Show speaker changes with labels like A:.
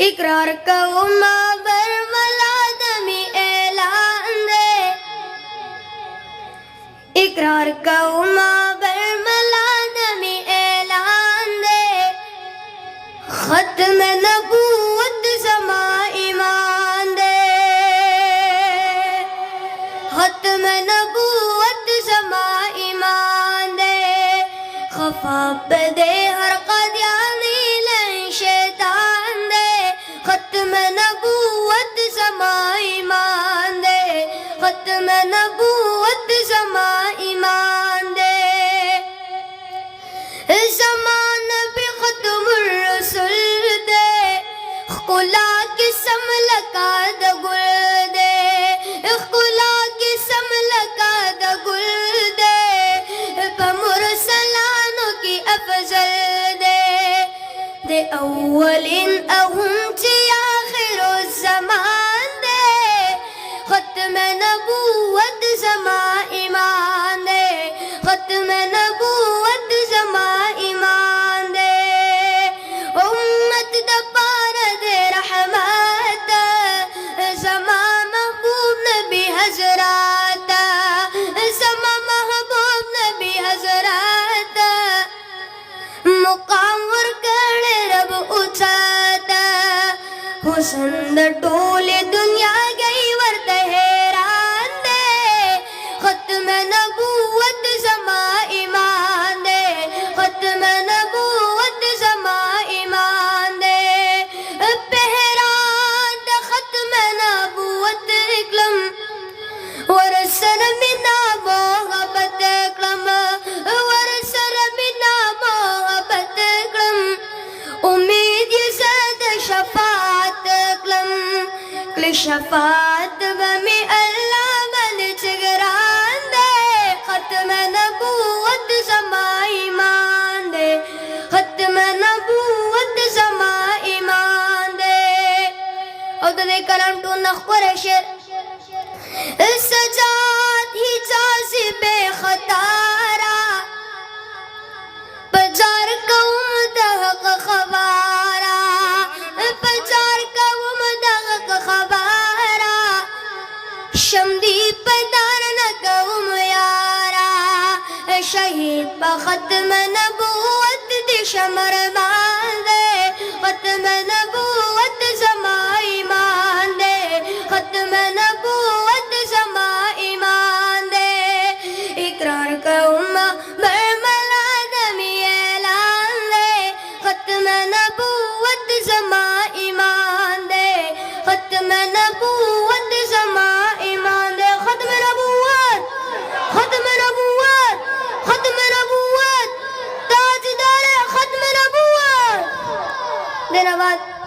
A: इकरार कौमा बरमलादमी ऐलान दे, इकरार कौमा बरमलादमी ऐलान दे, खत्म नबूवत समा ईमान दे, खत्म नबूवत समा ईमान दे, खफा बदे हर क़दियानी लन शैतान दे, खत्म नबूवत समा ईमान दे, खत्म नबूवत समा ईमान दे, ज़मान भी खत्मुर रसूल दे, खुला किस्म लका द गुल दे, खुला किस्म लका द गुल दे, मुरसलानों की अफजल दे अव्वलिन अहुम ची आखिरो ज़मान दे, खत्म नबूवत समा ईमान दे, खत्म नबूवत समा ईमान दे, उम्मत द पार दे रहमत, समा महबूब नबी हज़रत, समा महबूब नबी हज़रत, मुकाम वर करे रब उठाता, हुस्न द टोले दुनिया गई वर्त हैरान दे, खत्म नबूवत समा ईमान दे, खत्म नबूवत समा ईमान दे, पहरान द खत्म नबूवत इकलम, वरसल मिना मोहब्बत इकलम, वरसल मिना मोहब्बत इकलम, उम्मीद ये सद शफात इकलम, क्ल शफात बमी अल्लाह बल चिगरान दे, खत्म नबूवत समा ईमान दे, खत्म नबूवत समा ईमान दे, और दे कलम टू नखवर शेर सजाद ही जाज़िबे खतारा, पजार कौम दहक खबारा, पजार कौम दहक खबारा, शमदी पदार न कौम यारा, शहीद बखत्म नबूवत दे शमर मान दे, खत्म नबूवत समा ईमान दे, खत्म नबूवत समा ईमान दे, इकरार कौमा बरमलादमी ऐलान दे, खत्म नबूवत समा ईमान दे, खत्म नबूवत समा ईमान दे, खत्म नबूवत, खत्म नबूवत, खत्म नबूवत, ताजदार खत्म नबूवत। धन्यवाद।